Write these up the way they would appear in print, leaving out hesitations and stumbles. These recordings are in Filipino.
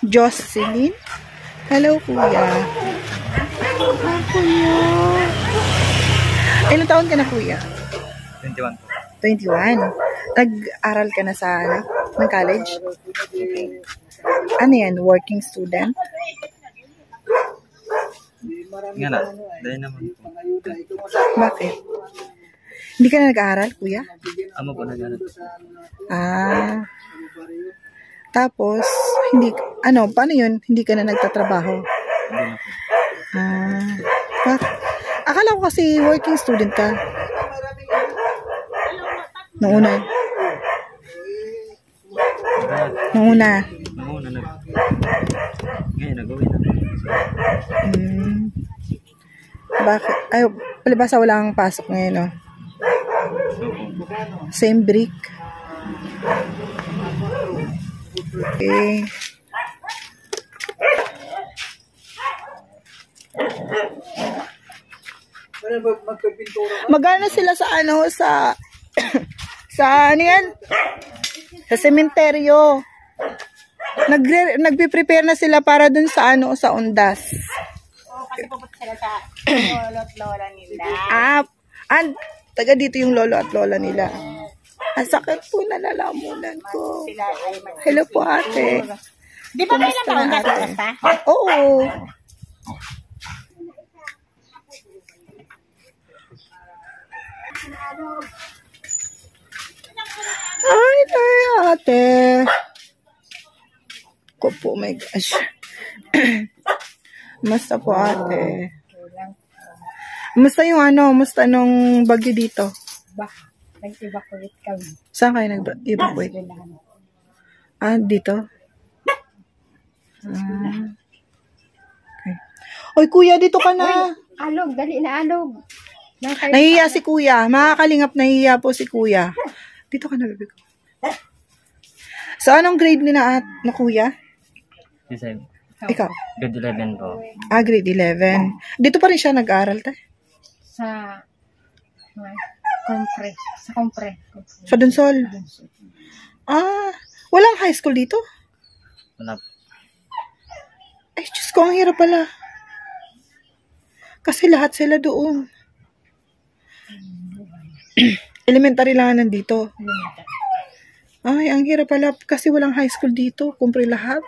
Jocelyn. Hello, kuya. Kuya. Ilang taon ka na, kuya? 21 po. 21. Nag-aral ka na sa ng college? Ano yan? Working student? Nga na, dahil naman po. Bakit? Hindi ka na nag-aaral, kuya? Amo po nag-aral. Ah. Tapos, hindi, paano yun? Hindi ka na nagtatrabaho? Hindi na po. Ah. Akala ko kasi working student ka. Noong una. Noong una. Ngayon, nag-uwi na. Bakit? Ay, palibasa walang pasok ngayon, no? Same brick. Okay. Magana sila sa sa ano yan? Sa sementeryo. Nagpe-prepare na sila para dun sa sa undas. Kasi pupunta sila sa lolo at lola nila. Taga dito yung lolo at lola nila. Ang sakit po na nalamunan ko. Hello po, ate. Di ba kailan taon ka basta? Oo. Ay, ate. Ko po, my gosh. Musta po, ate? Musta yung musta nung bagyo dito? Nag-evacuate kami. Saan kayo nag-evacuate? Dito? Okay. Oy, kuya, dito ka na. Alog, dali na alog. Nahihiya si kuya. Makakalingap, nahihiya po si kuya. Dito ka na, bebe ko. So, anong grade ni na kuya? Design. Ikaw? Grade 11 po. Grade 11. Dito pa rin siya nag-aaral, ta? Sa Compre. Sa Compre. Sa Dunsol? Walang high school dito? Wala po. Ay, Diyos ko, ang hirap pala. Kasi lahat sila doon. Elementary lang nandito. Ay, ang hirap pala. Kasi walang high school dito. Kumpre lahat.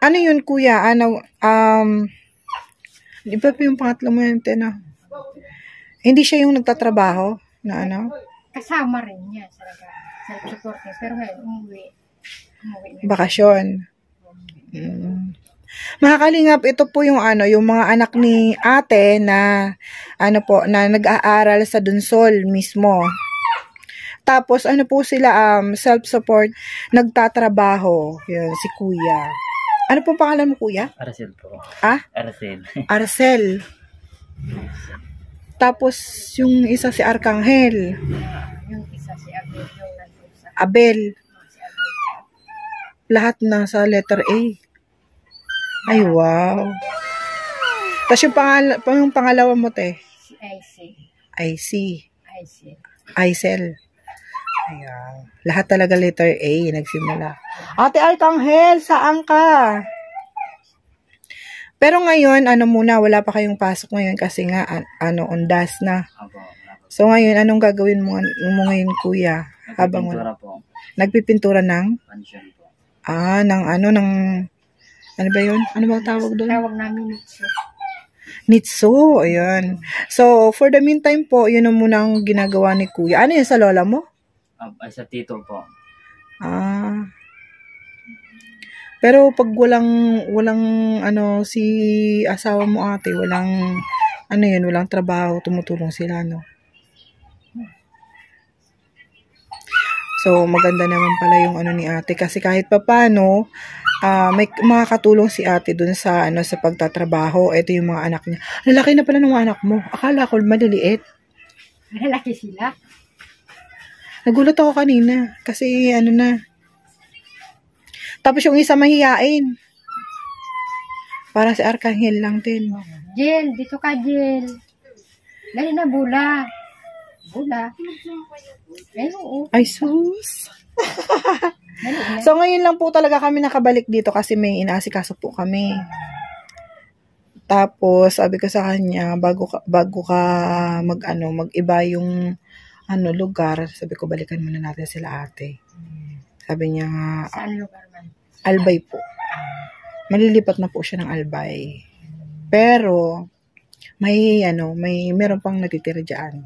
Ano yun, kuya? Di ba yung pangatlo mo yun, Tena? Hindi siya yung nagtatrabaho na Kasama rin niya sa support niya. Pero ngayon, umuwi na. Bakasyon. Mga kalingap, ito po yung yung mga anak ni ate na na nag-aaral sa Dunsol mismo. Tapos po sila self-support, nagtatrabaho. Yun, si kuya. Ano pong pangalan mo, kuya? Aracel po. Aracel. Aracel. Tapos yung isa si Arcangel. Yung isa si Abel. Abel. Lahat na sa letter A. Ay, wow. Tapos yung pangalawa mo, te? Si IC. IC. IC. Aisel. Ayan. Lahat talaga letter A, nagsimula. Ate Arcangel, saan ka? Pero ngayon, muna, wala pa kayong pasok ngayon kasi nga, undas na. So ngayon, anong gagawin mo ngayon, kuya? Habang nagpipintura ng? Pansyon po. Ano ba yun? Ano ba tawag doon? Tawag namin Nitso. Nitso, ayan. So, for the meantime po, yun ang munang ginagawa ni kuya. Ano yun sa lola mo? Ay, sa tito po. Pero pag walang si asawa mo, ate, walang walang trabaho, tumutulong sila, no? So, maganda naman pala yung ni ate kasi kahit papaano, may makakatulong si ate dun sa sa pagtatrabaho. Ito yung mga anak niya. Lalaki na pala ng mga anak mo. Akala ko maliliit. Lalaki sila. Nagulat ako kanina kasi na. Tapos yung isa mahihain. Para si Arcangel lang din. Jill, dito ka, Jill. Dali na, Bula. Bula. Ay, oo. Ay, sus. Dali na. So, ngayon lang po talaga kami nakabalik dito kasi may inaasikaso po kami. Tapos, sabi ko sa kanya, bago ka mag-iba yung lugar, sabi ko, balikan muna natin sila ate. Sabi niya nga, Saan lugar man? Albay po. Malilipat na po siya ng Albay. Pero, meron pang natitira dyan.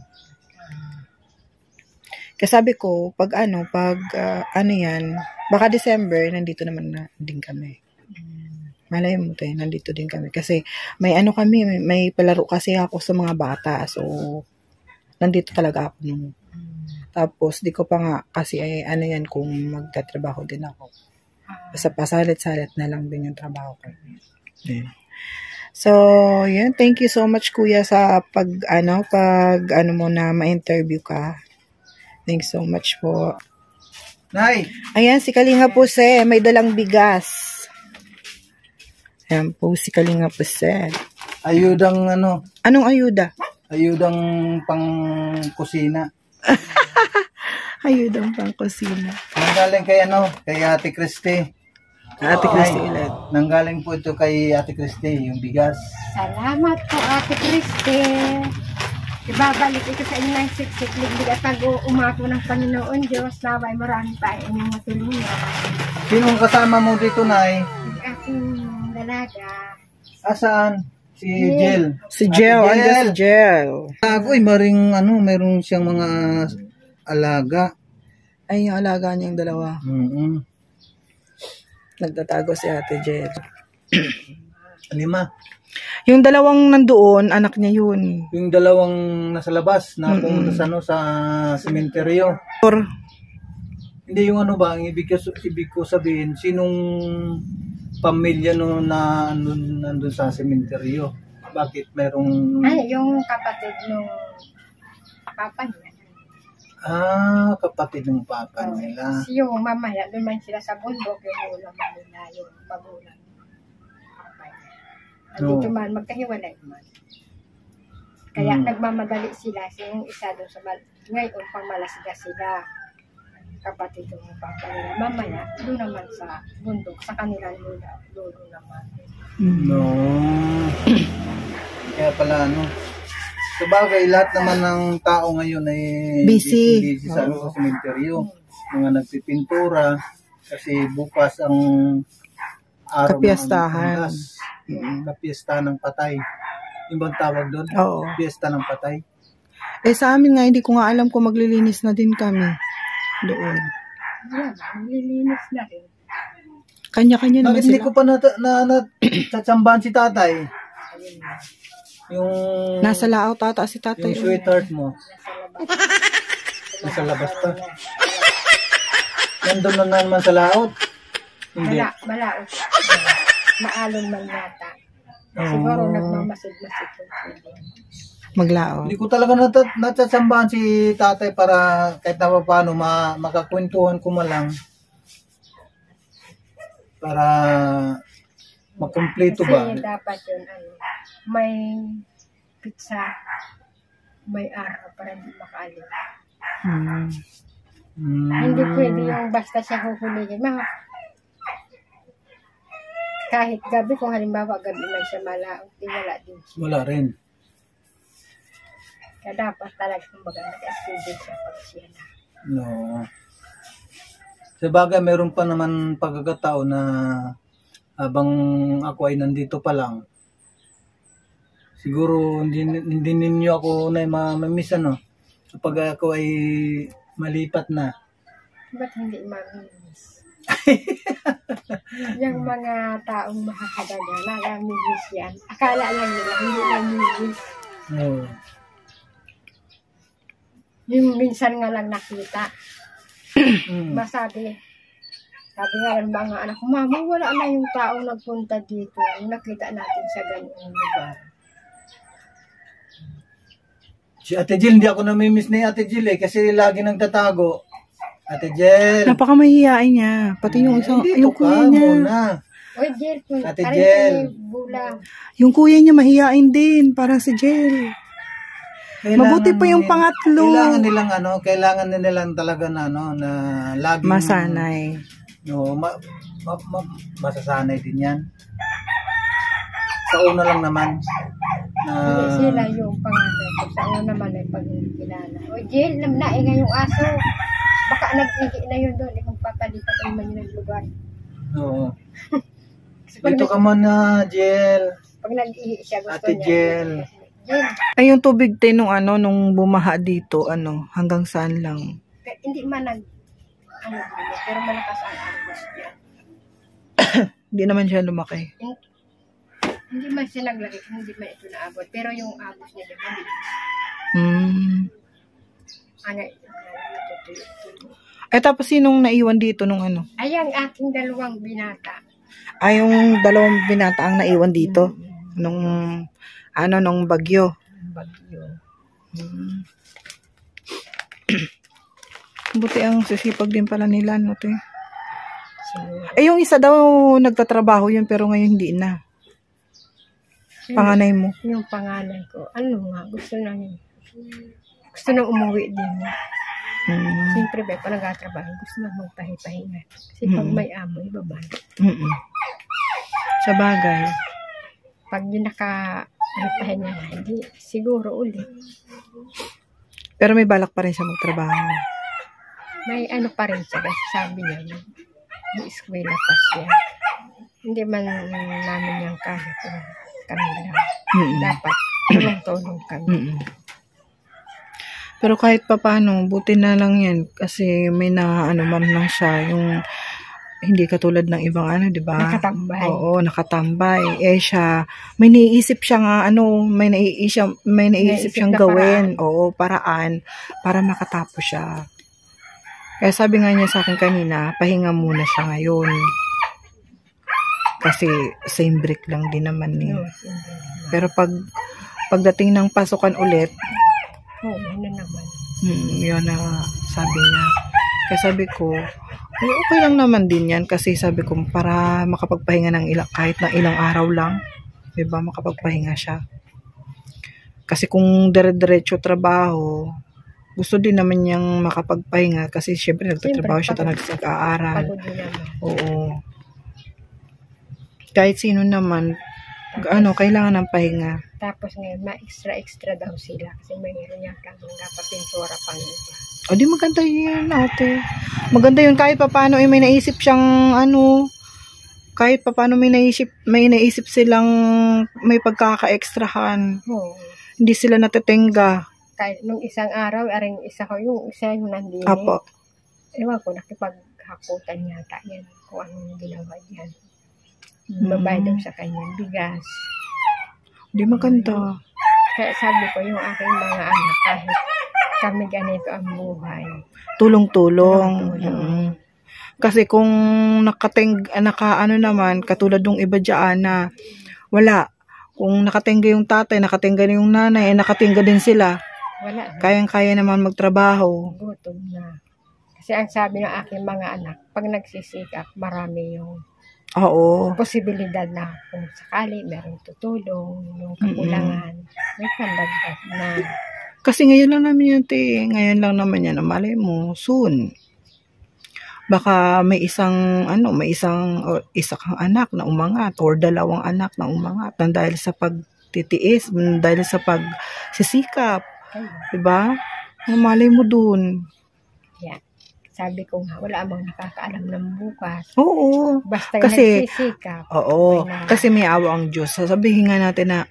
Kasi sabi ko, pag baka December, nandito naman na din kami. Malay mo tayo, nandito din kami. Kasi may may palaro kasi ako sa mga bata. So, nandito talaga ako nung. Tapos, di ko pa nga, kasi kung magtatrabaho din ako. Basta pasalit-salit na lang din yung trabaho ko. Yeah. So, yun. Thank you so much, Kuya, sa pag mo na ma-interview ka. Thanks so much po. Nay! Ayan, si Kalinga Puse, may dalang bigas. Ayan po, si Kalinga Puse. Ayudang Anong ayuda? ayudang pang kusina. Ayudang pang kusina. Nanggaling kay Ate Christy. Ate Christy ulit. Nanggaling po ito kay Ate Christy, yung bigas. Salamat po, Ate Christy. Ibabalik ito sa inyo ng siksik-liglig at pag-umako ng Panginoon Diyos. Naway marami pa inyong matulungan. Sinong kasama mo dito, Nay? Aking dalaga. Saan? Si Jill. Si Jel, Ate andyan si Jel. Uy, meron siyang mga alaga. Ay, yung alaga niyang dalawa. Nagtatago si Ate Jel. 5. Yung dalawang nandoon, anak niya yun. Yung dalawang nasa labas na pumunta sa sementeryo. Hindi yung ang ibig ko sabihin, sinong pamilya na nandun sa sementeryo? Bakit merong... Ay, yung kapatid nung papa niya. Kapatid ng papa nila. Yung mamaya, doon man sila sa bundok, yung ulam nila, yung magulang. Andito man, magkahiwalay man. Kaya nagmamadali sila. Yung isa doon sa ngayon, pangmalasga sila. Kapatid ng papa nila. Mamaya, doon naman sa bundok, sa kanilang lolo naman. No. Kaya pala, sabagay, lahat naman ng tao ngayon ay busy sa sementeryo. Mga nagpipintura. Kasi bukas ang araw kapiyastahan. Kapiyastahan ng patay. Yung bang tawag doon? Oo. Piyesta ng patay. Sa amin nga, hindi ko nga alam kung maglilinis na din kami. Doon. Wala, nililinis na rin. Kanya-kanya naman Hindi sila. ko pa natsambahan si tatay. Yung... Nasa lao tata si tatay. Yung sweetheart mo. Nasa labas pa. Nandun na naman sa laot. Hindi. Malaot. Maalon man yata. Siguro nagmamasid-masid yung tubig. Maglao. Hindi ko talaga natsambahan si tatay para kahit na paano makakwentuhan ko lang. Para makumpleto ba? Kasi dapat yun, may pizza, may araw para hindi makaalim. Hindi pwede yung basta siya huhuligin. Kahit gabi, kung halimbawa gabi man siya malaot, di wala din siya. Wala rin. Kaya dapat talaga kumbaga nag-schedule siya pag siya na. No. Sabagay, meron pa naman pagkakataon na habang ako ay nandito pa lang, siguro hindi ninyo ako na mamimiss kapag ako ay malipat na. Ba't hindi mamimiss? Yung mga taong makakadaga, namimiss yan. Akala lang nila, hindi namimiss. No. Yung minsan nga lang nakita. Sabi nga lang mga anak ko, Mama, wala na yung taong nagpunta dito. Yung nakita natin sa ganyang lugar. Si Ate Jill, hindi ako namimiss ni Ate Jill kasi lagi nang tatago. Ate Jill. Napakamahiyain niya. Pati yung isang, yung kuya niya. Muna. Oy, Jill, Ate Jill. Bulang. Yung kuya niya mahiyain din. Parang si Jel. Mabuti pa yung pangatlo. Kailangan nilang talaga na na laging Masanay. No, masasanay din 'yan. Sa una lang naman Hindi sila yung pangalan ko. Sa una naman ay pag hindi kilala. O, Jill, naingay yung aso. Baka nag-ihi na yun doon. Kung papalipat naman yun ng lugar. Oo. Kasi pag Dito ka muna, Jill. pag nag-ihi siya, gusto Ate niya. Jill. Jill, Ay, yung tubig tayo nung bumaha dito, hanggang saan lang. hindi man pero malakas ang agos niya. Hindi naman siya lumaki. Hindi man siya naglaki, hindi man ito naabot. Pero yung agos niya, mabilis. Natutuyo. Ay, tapos sinong naiwan dito nung Ay, ang aking dalawang binata. Ay, yung dalawang binata ang naiwan dito. Nung bagyo. Bagyo. Buti ang sisipag din pala nila, te. So, Eh, yung isa daw nagtatrabaho yun, pero ngayon hindi na. Panganay mo. yung panganay ko, gusto na umuwi din. Siyempre ba, pag nag-trabaho, gusto na magpahinga. Kasi pag may amo, ibabalik. Sa bagay. Pag di nakapahinga na, hindi, siguro ulit. Pero may balak pa rin siya magtrabaho. May pa rin siya, kasi sabi niya, may eskwela pa siya. Hindi man namin yung kaya kung kami lang. Dapat tulong-tulong kami. Pero kahit papaano, buti na lang yan. Kasi may man lang siya. Yung hindi katulad ng ibang di ba? Nakatambay. Oo, nakatambay. Eh siya, may naiisip siya nga, may naiisip siyang gawin. Oo, paraan. Para makatapos siya. Kaya sabi nga niya sa akin kanina, pahinga muna siya ngayon. Kasi same break lang din naman Pero pagdating ng pasukan ulit, yun na naman. Yun na sabi niya. Kaya sabi ko, okay lang naman din yan. Kasi sabi ko, para makapagpahinga ng kahit na ilang araw lang, diba, makapagpahinga siya. Kasi kung dire-diretso trabaho, gusto din naman niyang makapagpahinga. Kasi syempre nagtatrabaho siya, nag-aaral. Pagod din naman. Oo. Kahit sino naman, kailangan ng pahinga. Tapos ngayon, ma-extra daw sila. Kasi mayroon niya kang dapat pintura pang iba. O di maganda yun, ate. Maganda yun kahit papaano may naisip siyang kahit papaano may naisip silang may pagkaka-extrahan. Hindi sila natetenga. Kahit nung isang araw, aring isa yung nandini. Apo. Ewan ko, nakipaghakutan yata yan. Kung anong ginawa yan. Babayad daw sa kanya, bigas. Di maganda. Kaya sabi ko, yung aking mga anak, kahit kami ganito ang buhay. Tulong-tulong. Kasi kung naman, katulad ng iba dyan na wala. Kung nakatingga yung tatay, nakatingga yung nanay, nakatingga din sila. Wala. Kayang-kaya naman magtrabaho. Gutom na. Kasi ang sabi ng aking mga anak, pag nagsisikap, marami yung posibilidad na kung sakali meron tutulong, yung kakulangan, may pandagdag na. Kasi ngayon lang naman yan, ngayon lang naman yan, malay mo, soon. Baka may isa kang anak na umangat or dalawang anak na umangat dahil sa pagtitiis, dahil sa pagsisikap. Diba? Malay mo dun. Yeah. Sabi ko nga, wala amang nakakaalam ng bukas. Oo. Basta kasi, nagsisikap. Oo. Kasi may awa ang Diyos. Sabihin nga natin na,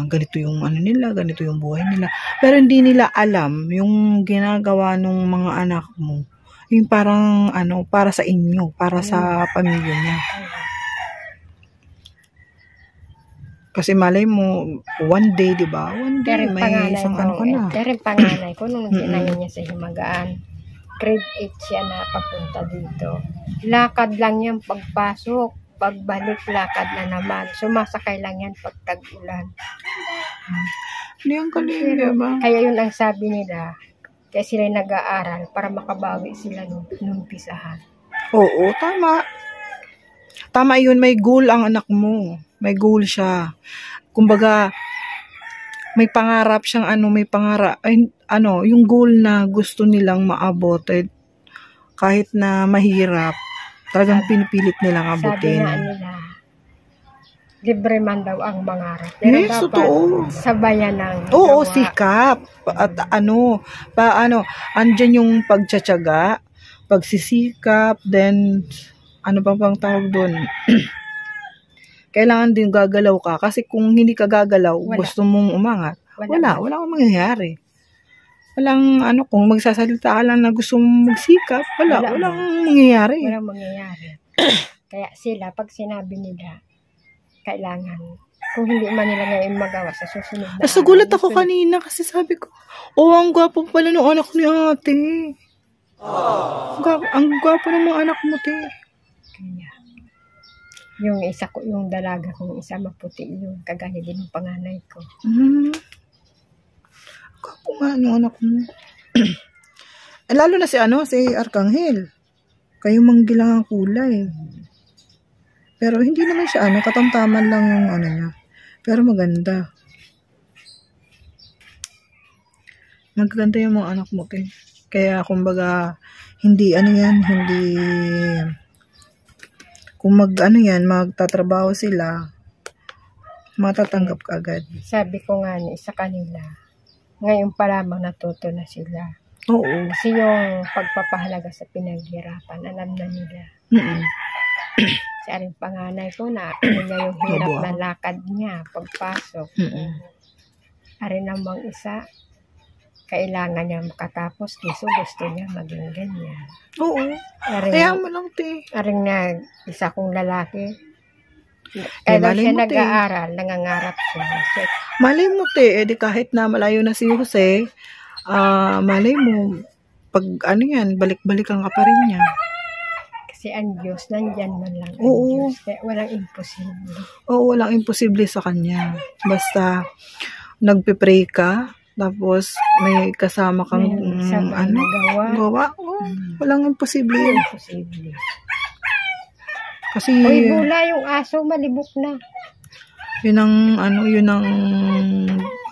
ganito yung nila, ganito yung buhay nila. Pero hindi nila alam yung ginagawa ng mga anak mo. Yung parang, para sa inyo, para sa pamilya niya. Kasi malay mo, one day, di ba? One day, may isang ka na. Pero panganay ko, nung ginayon niya sa Himagaan, grade 8 siya na papunta dito. Lakad lang yan pagpasok. Pagbalik, lakad na naman. Sumasakay lang yan pag tag-ulan. Hindi ang galing, di ba? Kaya yun ang sabi nila. Kaya sila nag-aaral para makabawi sila nung pisahan. Oo, tama. Tama yun, may goal ang anak mo. May goal siya. Kumbaga, may pangarap siyang may pangarap, yung goal na gusto nilang maabot, kahit na mahirap, talagang pinipilit nilang Sabi abutin. nga nila, libre man daw ang mangarap. Pero Yes, dapat totoo. sabayan ng Oo, gawa. sikap. At andyan yung pagtsatsaga, pagsisikap, then, ano pa bang tawag doon? Kailangan din gagalaw ka. Kasi kung hindi ka gagalaw, Wala. gusto mong umangat, wala kang mangyayari. Walang, kung magsasalita ka lang na gusto mong magsikap, walang mangyayari. Walang mangyayari. Kaya sila, pag sinabi nila, kailangan, kung hindi man nila ngayon magawa sa susunod na Nagulat araw, ako susunod- kanina kasi sabi ko, ang gwapo pala ng anak ni ate. Ang gwapo ng mga anak mo, te. Kaya, yung isa ko, yung dalaga kong isa maputi, yung kagaya din ng panganay ko. Gwapo nga ng anak mo. Lalo na si Arkanghel. Kayo manggilang ang kulay. Pero hindi naman siya katamtaman lang yung niya. Pero maganda. Maganda yung mga anak mo, te. Kaya kumbaga hindi kung magtatrabaho sila, matatanggap ka agad. Sabi ko nga sa kanila, ngayon pa lamang natuto na sila. Oo. Kasi yung pagpapahalaga sa pinaghirapan, alam na nila. Si aring panganay ko na niya yung hirap na lakad niya pagpasok. Aring namang isa, kailangan niya makatapos kasi gusto niya maging ganyan. Oo. Kaya mo lang, te. Aring isa kong lalaki, kaya daw malay siya mo, te. nag-aaral, nangangarap siya. So, Malay mo, te. Di kahit na malayo na si Jose, malay mo, pag balik-balikan ka pa rin niya. kasi ang Diyos, nandyan man lang ang Oo. Diyos. Kaya walang imposible. Oo, walang imposible sa kanya. Basta, nagpe-pray ka, tapos may kasama kang, May sabay na gawa. Oo, walang imposible yun. Imposible. Kasi, Uy, bula yung aso, malibok na. yun ang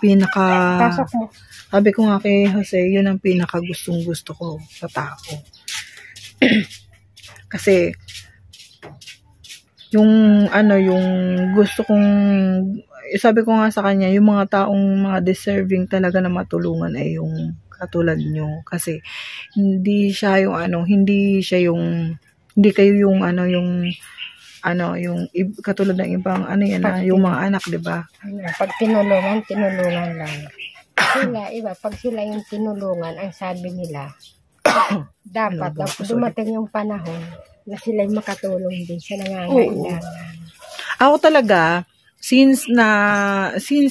pinaka, Pasok mo. sabi ko nga kay Jose, yun ang pinaka gustong-gusto ko sa tao. Kasi, yung gusto kong, sabi ko nga sa kanya, yung mga taong mga deserving talaga na matulungan ay yung katulad nyo. Kasi, hindi kayo yung katulad ng ibang, yung mga anak, di ba? Pag tinulungan lang. Pag sila yung tinulungan, ang sabi nila, dapat dumating yung panahon na sila yung makatulong din sa nangangailangan. Ako talaga, since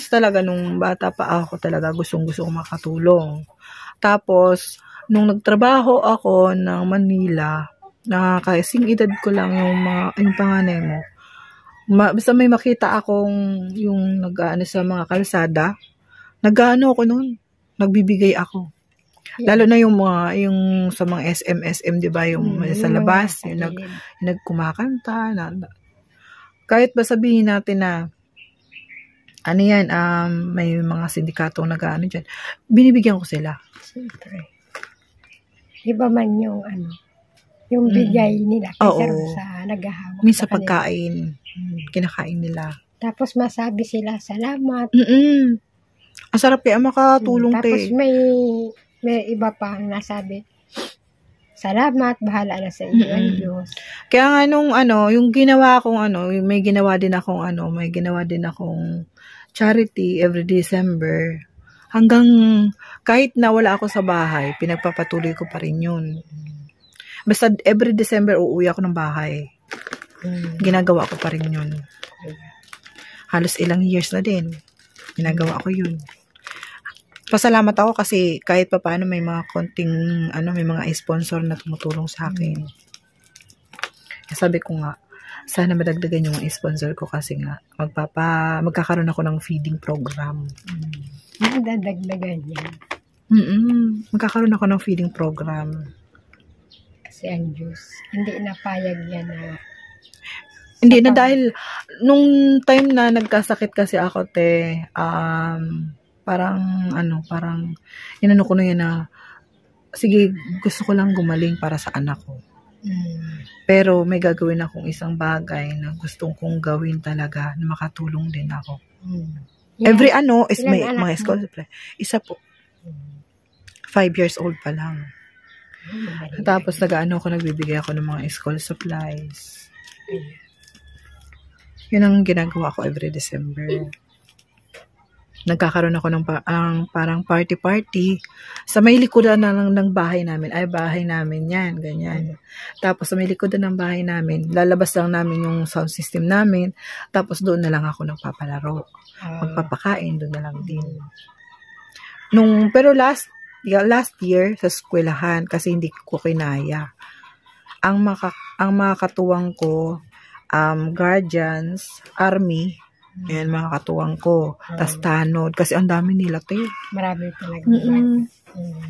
talaga nung bata pa ako talaga gustong-gusto ko makatulong. Tapos, nung nagtrabaho ako ng Manila, kasing edad ko lang yung panganay mo. Basta may makita akong yung sa mga kalsada, ako nun, nagbibigay ako. Lalo na yung sa mga SM, di ba, yung sa labas, yung nagkumakanta, kahit ba sabihin natin na, may mga sindikato dyan, binibigyan ko sila. Siyempre. Iba man yung yung bigay nila kaysa sa naghahawak Minsan sa kanila. pagkain, kinakain nila. Tapos masabi sila, salamat. Ang sarap kaya makatulong, Tapos te. may iba pa ang nasabi, salamat, bahala na sa iyo ang Diyos. Kaya nga yung ginawa kong may ginawa din akong charity every December. Hanggang kahit na wala ako sa bahay, pinagpapatuloy ko pa rin yun. Basta every December uuwi ako ng bahay. Ginagawa ko pa rin yun. Halos ilang years na din. Ginagawa ko yun. Pasalamat ako kasi kahit pa paano may mga konting, may mga sponsor na tumutulong sa akin. Sabi ko nga, sana madagdagan yung sponsor ko kasi nga, magkakaroon ako ng feeding program. Dadagdagan yan. Magkakaroon ako ng feeding program. Kasi ang Diyos, hindi napayag yan na Hindi na dahil, nung time na nagkasakit kasi ako, te, parang inano ko na yan na, sige, gusto ko lang gumaling para sa anak ko. Pero may gagawin akong isang bagay na gustong kong gawin talaga na makatulong din ako. Every is Ilan may anak mga mo? school supply. Isa po. 5 years old pa lang. Tapos nagbibigay ako ng mga school supplies. Yun ang ginagawa ko every December. Nagkakaroon ako ng parang party-party. Sa may likodan ng bahay namin. Ay, bahay namin yan. Ganyan. Tapos sa may likodan ng bahay namin, lalabas lang namin yung sound system namin. Tapos doon na lang ako nagpapalaro. Magpapakain, doon na lang din. Pero last year, sa eskwelahan, kasi hindi ko kinaya. Ang makakatuwang ko, guardians, army, yan, mga katuwang ko. Tas tanod. Kasi ang dami nila, te. Marami talaga.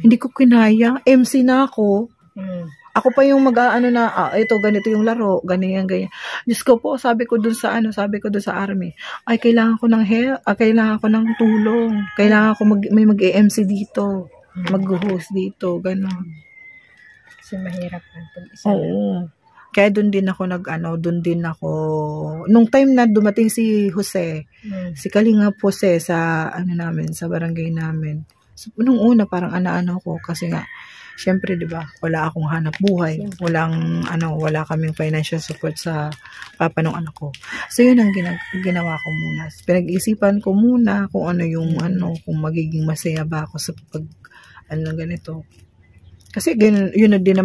Hindi ko kinaya. MC na ako. Ako pa yung ito, ganito yung laro. Ganyan. Diyos ko po, sabi ko dun sa army, ay, kailangan ko ng help. Kailangan ko ng tulong. Kailangan ko may mag-MC dito. Mag-host dito. Ganon. Kasi mahirap ang pag-isa. Oo. Kaya doon din ako nung time na dumating si Jose, si Kalinga Jose sa sa barangay namin. So, nung una parang ko kasi nga syempre 'di ba, wala akong hanap buhay, wala kaming financial support sa papa ng anak ko. So yun ang ginawa ko muna. Pinag-isipan ko muna kung kung magiging masaya ba ako sa pag ganito. Kasi yun din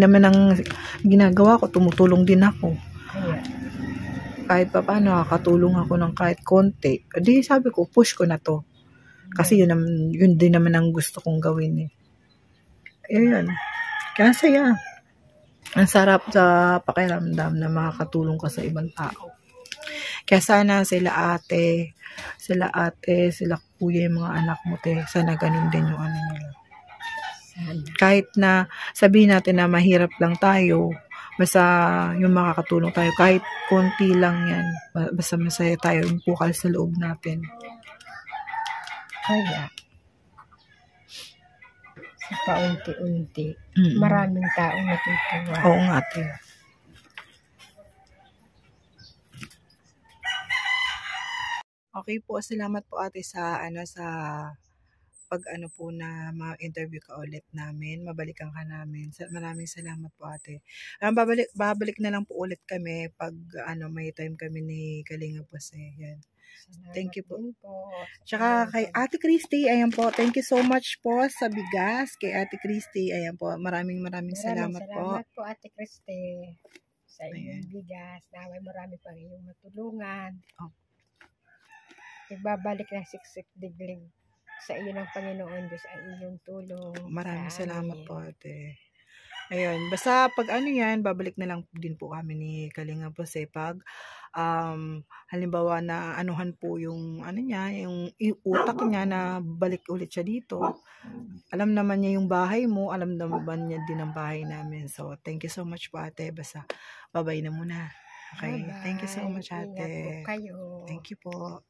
naman ang ginagawa ko, tumutulong din ako. Kahit pa paano, nakakatulong ako ng kahit konti. Di sabi ko, push ko na to. Kasi yun din naman ang gusto kong gawin eh. Ayun. Kaya saya. Ang sarap sa pakiramdam na makakatulong ka sa ibang tao. Kaya sana sila ate, sila kuya, yung mga anak mo, te. Sana ganun din yung nila. Kahit na sabihin natin na mahirap lang tayo, basta yung makakatulong tayo, kahit konti lang yan, basta masaya tayo, yung bukal sa loob natin. Kaya, sa paunti-unti, maraming taong natutuwa. Oo nga, ate. Okay po, salamat po ate sa pag po na ma-interview ka ulit namin, mabalikan ka namin. Maraming salamat po ate. Babalik na lang po ulit kami pag may time kami ni Kalinga po yan. Thank you po. Tsaka kay Ate Christy, ayan po. Thank you so much po sa bigas kay Ate Christy. Ayan po. Maraming salamat po. Salamat po Ate Christy sa inyong bigas. Naway marami pang iyong matulungan. Ibabalik na siksik diglig sa iyo ng Panginoon Diyos ang iyong tulong. Maraming salamat po ate. Ayun, basta pag babalik na lang din po kami ni Kalinga po pag halimbawa na po yung yung utak niya na balik ulit siya dito. Alam naman niya yung bahay mo, alam naman niya din ang bahay namin. So, thank you so much po ate. Basta, bye-bye na muna. Okay, bye-bye. Thank you so much ate. Ingat po kayo. Thank you po.